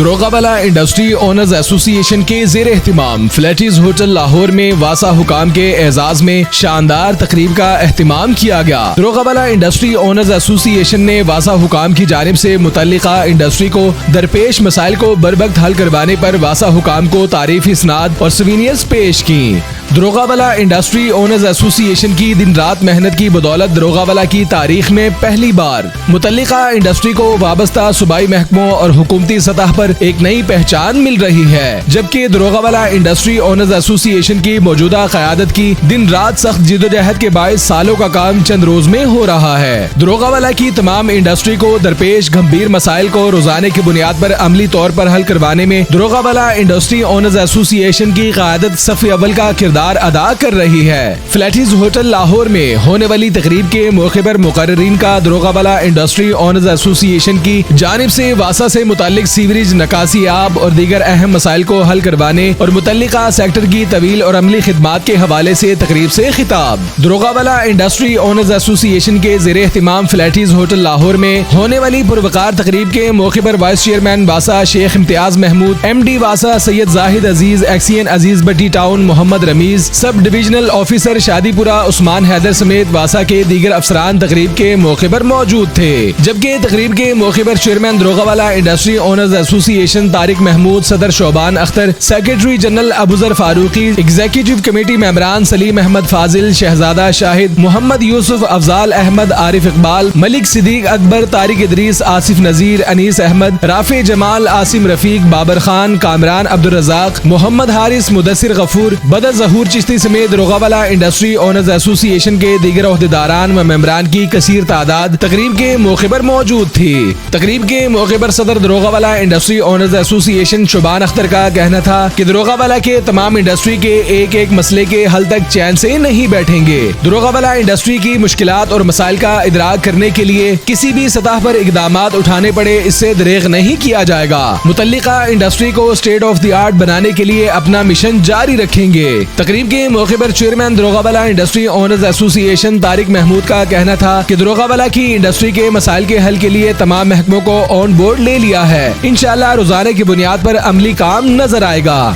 دروغابلا industry owners ایسوسی ایشن کے زیر اہتمام فلیٹیز ہوٹل لاہور میں واسا حکام کے اعزاز میں شاندار تقریب کا اہتمام کیا گیا۔ دروغابلا انڈسٹری اونرز ایسوسی ایشن نے واسا حکام کی جانب سے متعلقہ انڈسٹری کو درپیش مسائل کو بروقت حل کروانے پر واسا حکام کو تعریفی اسناد اور سوینئرز پیش کی۔ دروغابلا انڈسٹری اونرز ایسوسی ایشن کی دن رات محنت کی بدولت دروغابلا کی تاریخ میں پہلی بار متعلقہ انڈسٹری کو وابستہ صوبائی محکموں اور حکومتی سطح پر ایک نئی پہچان مل رہی ہے، جبکہ دروغابلا انڈسٹری اونرز ایسوسی ایشن کی موجودہ قیادت کی دن رات سخت جدوجہد کے باعث سالوں کا کام چند روز میں ہو رہا ہے۔ دروغابلا کی تمام انڈسٹری کو درپیش گمبھیر مسائل کو روزانے کی بنیاد پر عملی طور پر حل کروانے میں دروغابلا انڈسٹری اونرز ایسوسی ایشن کی قیادت صف اول کا کردار ادا کر رہی ہے۔ فلیٹیز ہوٹل لاہور میں ہونے والی تقریب کے موقع پر مقررین کا دروغابلا انڈسٹری اونرز ایسوسی ایشن کی جانب سے واسا سے متعلق سیوریج، نکاسی آب اور دیگر اہم مسائل کو حل کروانے اور متعلقہ سیکٹر کی طویل اور عملی خدمات کے حوالے سے تقریب سے خطاب۔ دروغابلا انڈسٹری اونرز ایسوسی ایشن کے زیر اہتمام فلیٹیز ہوٹل لاہور میں ہونے والی پروقار تقریب کے موقع پر وائس چیئرمین واسا شیخ امتیاز محمود، ایم ڈی واسا سید زاہد عزیز، ایکسین عزیز بٹی ٹاؤن محمد رمیز، سب ڈویژنل آفیسر شادی پورہ عثمان حیدر سمیت واسا کے دیگر افسران تقریب کے موقع پر موجود تھے، جبکہ تقریب کے موقع پر چیئرمین دروغابلا industry owners association Tariq Mahmood, صدر Shaban Akhtar, secretary general Abuzar Farooqui, executive committee ممبران سلیم احمد فاضل، شہزادہ شاہد، محمد یوسف، افضال احمد، عارف اقبال، ملک صدیق اکبر، طارق ادریس، آصف نذیر، انیس احمد، رافع جمال، عاصم رفیق، بابر خان، کامران عبدالرزاق، محمد حارث، مدثر غفور، بدر ظہور چشتی سمیت دروغابلا انڈسٹری اونرز ایسوسی ایشن کے دیگر عہدیداران و ممبران کی کثیر تعداد تقریب کے موقع پر موجود تھی۔ تقریب کے موقع پر صدر دروغابلا انڈسٹری اونرز ایسوسی ایشن شعبان اختر کا کہنا تھا کہ دروغابلا کے تمام انڈسٹری کے ایک ایک مسئلے کے حل تک چین سے نہیں بیٹھیں گے۔ دروغابلا انڈسٹری کی مشکلات اور مسائل کا ادراک کرنے کے لیے کسی بھی سطح پر اقدامات اٹھانے پڑے اس سے دریغ نہیں کیا جائے گا۔ متعلقہ انڈسٹری کو اسٹیٹ آف دی آرٹ بنانے کے لیے اپنا مشن جاری رکھیں گے۔ تقریب کے موقع پر چیئرمین دروغابلا industry owners association Tariq Mahmood کا کہنا تھا کہ دروغابلا کی انڈسٹری کے مسائل کے حل کے لیے تمام محکموں کو آن بورڈ لے لیا ہے۔ انشاءاللہ روزانہ کی بنیاد پر عملی کام نظر آئے گا۔